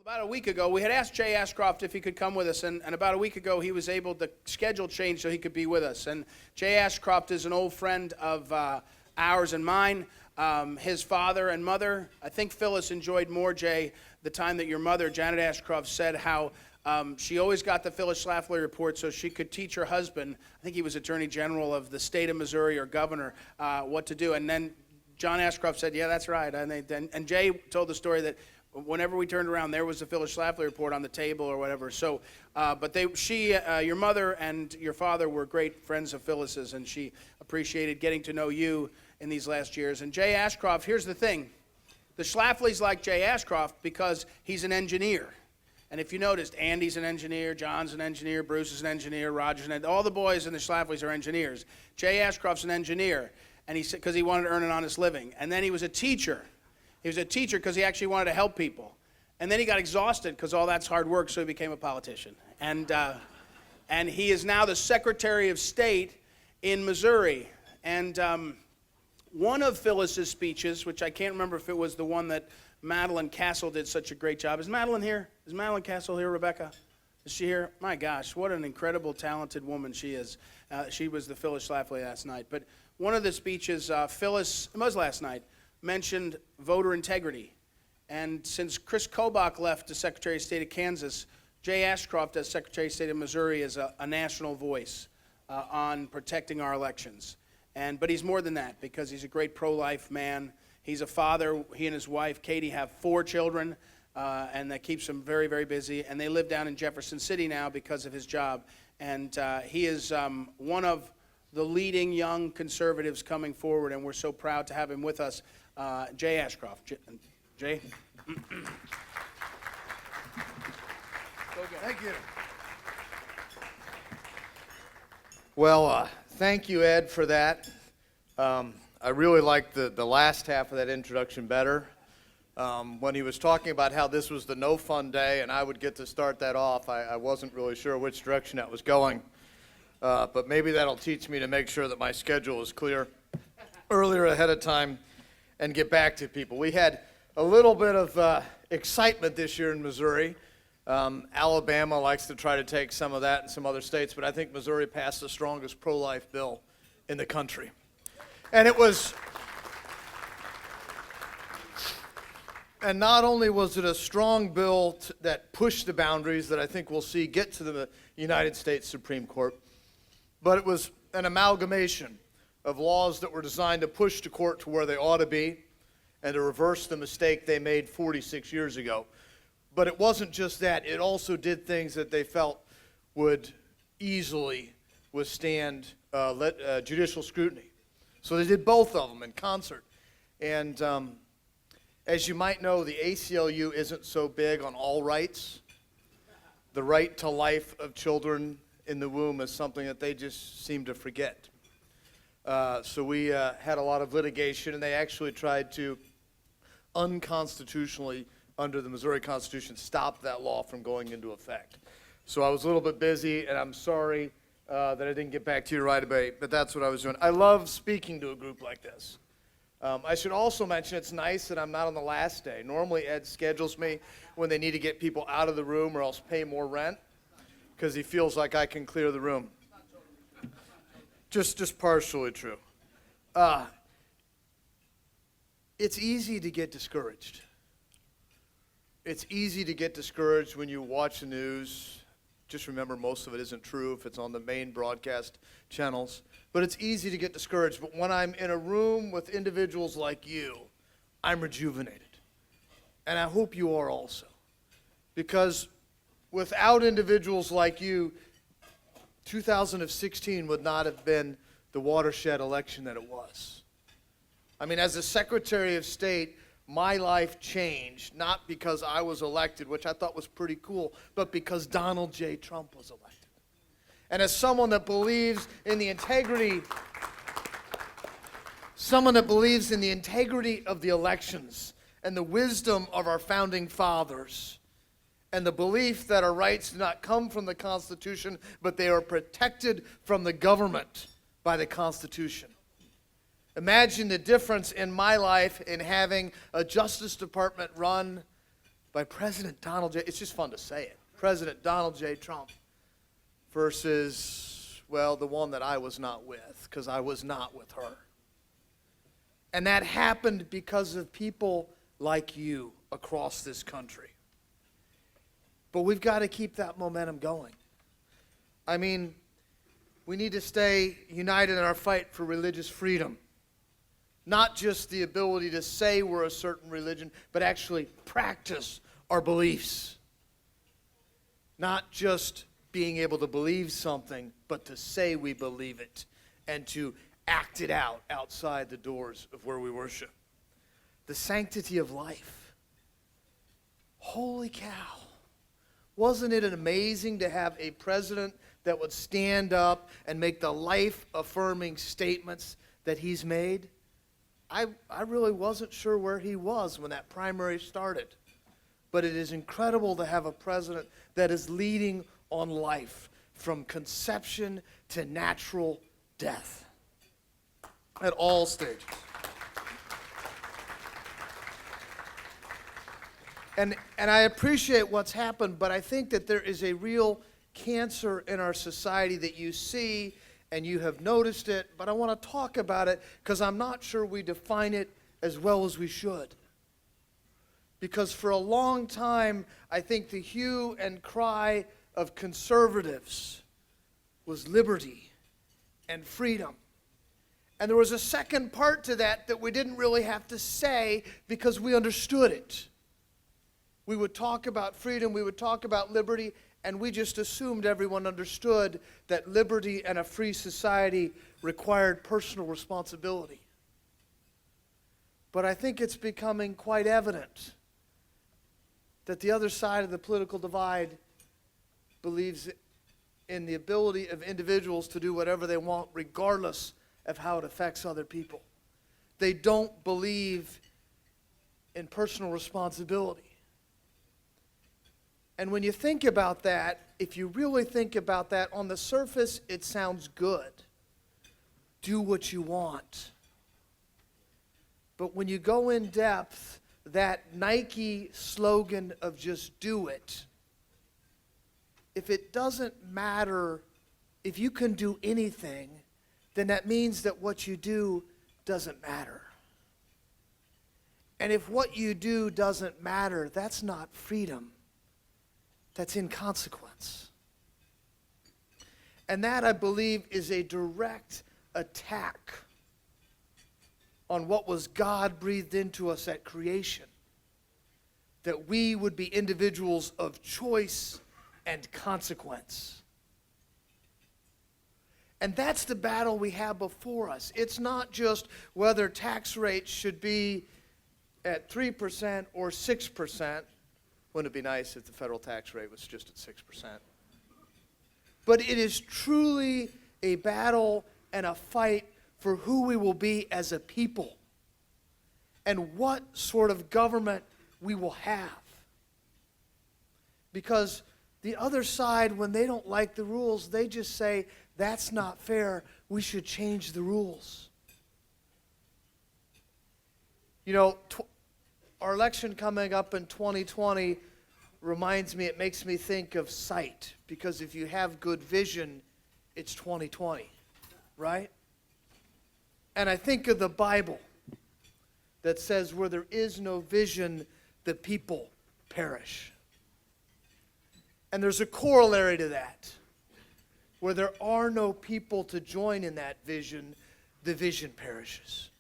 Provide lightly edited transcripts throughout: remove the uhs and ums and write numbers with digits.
About a week ago, we had asked Jay Ashcroft if he could come with us, and about a week ago, he was able to schedule change so he could be with us. And Jay Ashcroft is an old friend of ours and mine. His father and mother, I think Phyllis enjoyed more, Jay, the time that your mother, Janet Ashcroft, said how she always got the Phyllis Schlafly report so she could teach her husband, I think he was Attorney General of the state of Missouri or governor, what to do. And then John Ashcroft said, yeah, that's right. And Jay told the story that whenever we turned around, there was the Phyllis Schlafly report on the table or whatever. So, but your mother and your father were great friends of Phyllis's, and she appreciated getting to know you in these last years. And Jay Ashcroft, here's the thing. The Schlaflys like Jay Ashcroft because he's an engineer. And if you noticed, Andy's an engineer, John's an engineer, Bruce is an engineer, Roger's an engineer. All the boys in the Schlaflys are engineers. Jay Ashcroft's an engineer, and because he wanted to earn an honest living. And then he was a teacher. He was a teacher because he actually wanted to help people. And then he got exhausted because all that's hard work, so he became a politician. And he is now the Secretary of State in Missouri. And one of Phyllis's speeches, which I can't remember if it was the one that Madeline Castle did such a great job. Is Madeline here? Is Madeline Castle here, Rebecca? Is she here? My gosh, what an incredible, talented woman she is. She was the Phyllis Schlafly last night. But one of the speeches, Phyllis, it was last night, mentioned voter integrity. And since Chris Kobach left as Secretary of State of Kansas, Jay Ashcroft as Secretary of State of Missouri is a national voice on protecting our elections. But he's more than that because he's a great pro-life man. He's a father. He and his wife, Katie, have 4 children, and that keeps him very, very busy. And they live down in Jefferson City now because of his job. And he is one of the leading young conservatives coming forward, and we're so proud to have him with us. Jay Ashcroft. Jay? Thank you. Well, thank you, Ed, for that. I really liked the last half of that introduction better. When he was talking about how this was the no fun day and I would get to start that off, I wasn't really sure which direction that was going. But maybe that'll teach me to make sure that my schedule is clear earlier ahead of time and get back to people. We had a little bit of excitement this year in Missouri. Alabama likes to try to take some of that in some other states, but I think Missouri passed the strongest pro-life bill in the country. And it was, and not only was it a strong bill that pushed the boundaries that I think we'll see get to the United States Supreme Court, but it was an amalgamation of laws that were designed to push the court to where they ought to be and to reverse the mistake they made 46 years ago. But it wasn't just that. It also did things that they felt would easily withstand judicial scrutiny. So they did both of them in concert. And as you might know, the ACLU isn't so big on all rights. The right to life of children in the womb is something that they just seem to forget. So we had a lot of litigation, and they actually tried to unconstitutionally, under the Missouri Constitution, stop that law from going into effect. So I was a little bit busy, and I'm sorry that I didn't get back to you right away, but that's what I was doing. I love speaking to a group like this. I should also mention it's nice that I'm not on the last day. Normally Ed schedules me when they need to get people out of the room or else pay more rent because he feels like I can clear the room. Just partially true. It's easy to get discouraged. It's easy to get discouraged when you watch the news. Just remember, most of it isn't true if it's on the main broadcast channels. But it's easy to get discouraged. But when I'm in a room with individuals like you, I'm rejuvenated. And I hope you are also. Because without individuals like you, 2016 would not have been the watershed election that it was. I mean, as a Secretary of State, my life changed, not because I was elected, which I thought was pretty cool, but because Donald J. Trump was elected. And as someone that believes in the integrity of the elections and the wisdom of our founding fathers, and the belief that our rights do not come from the Constitution, but they are protected from the government by the Constitution. Imagine the difference in my life in having a Justice Department run by President Donald J. It's just fun to say it. President Donald J. Trump versus, well, the one that I was not with, because I was not with her. And that happened because of people like you across this country. But we've got to keep that momentum going. I mean, we need to stay united in our fight for religious freedom. Not just the ability to say we're a certain religion, but actually practice our beliefs. Not just being able to believe something, but to say we believe it and to act it out outside the doors of where we worship. The sanctity of life. Holy cow. Wasn't it amazing to have a president that would stand up and make the life-affirming statements that he's made? I really wasn't sure where he was when that primary started. But it is incredible to have a president that is leading on life from conception to natural death at all stages. And I appreciate what's happened, but I think that there is a real cancer in our society that you see, and you have noticed it, but I want to talk about it because I'm not sure we define it as well as we should. Because for a long time, I think the hue and cry of conservatives was liberty and freedom. And there was a second part to that we didn't really have to say because we understood it. We would talk about freedom, we would talk about liberty, and we just assumed everyone understood that liberty and a free society required personal responsibility. But I think it's becoming quite evident that the other side of the political divide believes in the ability of individuals to do whatever they want regardless of how it affects other people. They don't believe in personal responsibility. And when you think about that, if you really think about that, on the surface, it sounds good. Do what you want. But when you go in depth, that Nike slogan of just do it, if it doesn't matter, if you can do anything, then that means that what you do doesn't matter. And if what you do doesn't matter, that's not freedom. That's inconsequence. And that, I believe, is a direct attack on what was God breathed into us at creation. That we would be individuals of choice and consequence. And that's the battle we have before us. It's not just whether tax rates should be at 3% or 6%. Wouldn't it be nice if the federal tax rate was just at 6%? But it is truly a battle and a fight for who we will be as a people and what sort of government we will have. Because the other side, when they don't like the rules, they just say, that's not fair, we should change the rules. You know, our election coming up in 2020 reminds me, it makes me think of sight. Because if you have good vision, it's 2020, right? And I think of the Bible that says where there is no vision, the people perish. And there's a corollary to that. Where there are no people to join in that vision, the vision perishes.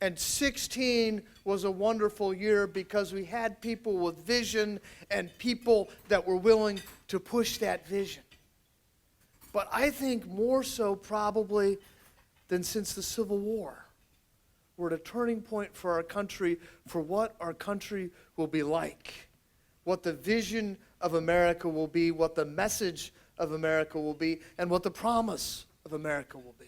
And 16 was a wonderful year because we had people with vision and people that were willing to push that vision. But I think more so probably than since the Civil War. We're at a turning point for our country, for what our country will be like, what the vision of America will be, what the message of America will be, and what the promise of America will be.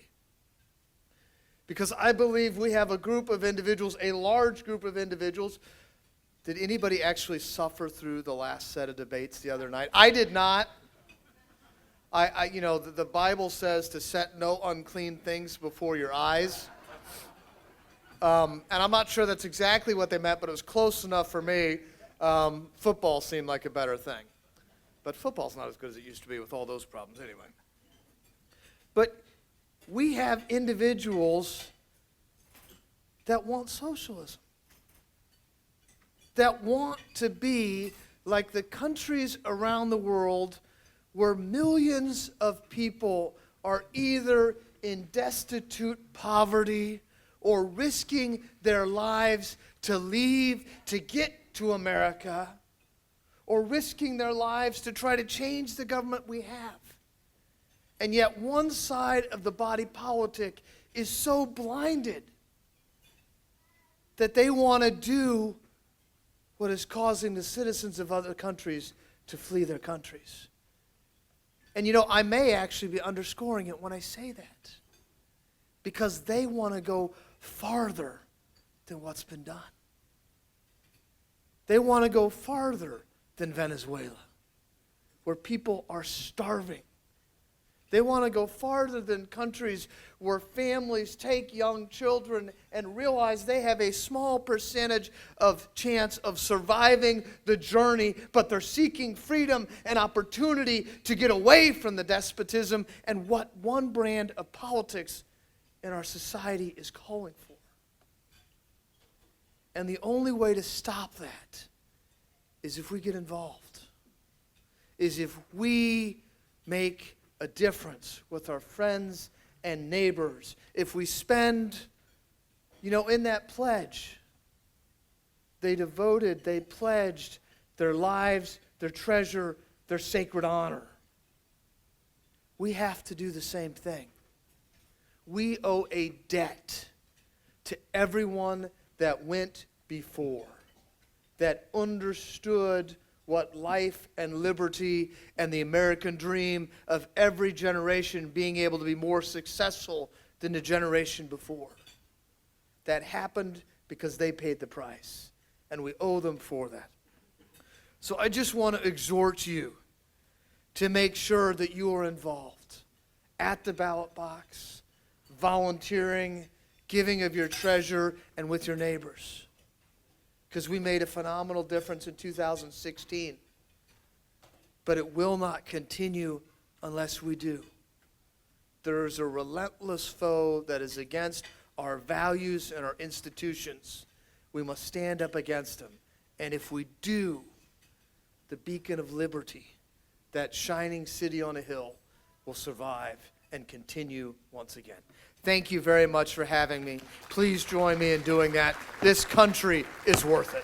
Because I believe we have a group of individuals, a large group of individuals. Did anybody actually suffer through the last set of debates the other night? I did not. The Bible says to set no unclean things before your eyes. And I'm not sure that's exactly what they meant, but it was close enough for me. Football seemed like a better thing. But football's not as good as it used to be with all those problems anyway. But we have individuals that want socialism, that want to be like the countries around the world where millions of people are either in destitute poverty or risking their lives to leave to get to America, or risking their lives to try to change the government we have. And yet one side of the body politic is so blinded that they want to do what is causing the citizens of other countries to flee their countries. And I may actually be underscoring it when I say that, because they want to go farther than what's been done. They want to go farther than Venezuela, where people are starving. They want to go farther than countries where families take young children and realize they have a small percentage of chance of surviving the journey, but they're seeking freedom and opportunity to get away from the despotism and what one brand of politics in our society is calling for. And the only way to stop that is if we get involved, is if we make a difference with our friends and neighbors. If we spend, in that pledge, they pledged their lives, their treasure, their sacred honor. We have to do the same thing. We owe a debt to everyone that went before, that understood what life and liberty and the American dream of every generation being able to be more successful than the generation before. That happened because they paid the price, and we owe them for that. So I just want to exhort you to make sure that you are involved at the ballot box, volunteering, giving of your treasure, and with your neighbors. Because we made a phenomenal difference in 2016. But it will not continue unless we do. There is a relentless foe that is against our values and our institutions. We must stand up against them. And if we do, the beacon of liberty, that shining city on a hill, will survive and continue once again. Thank you very much for having me. Please join me in doing that. This country is worth it.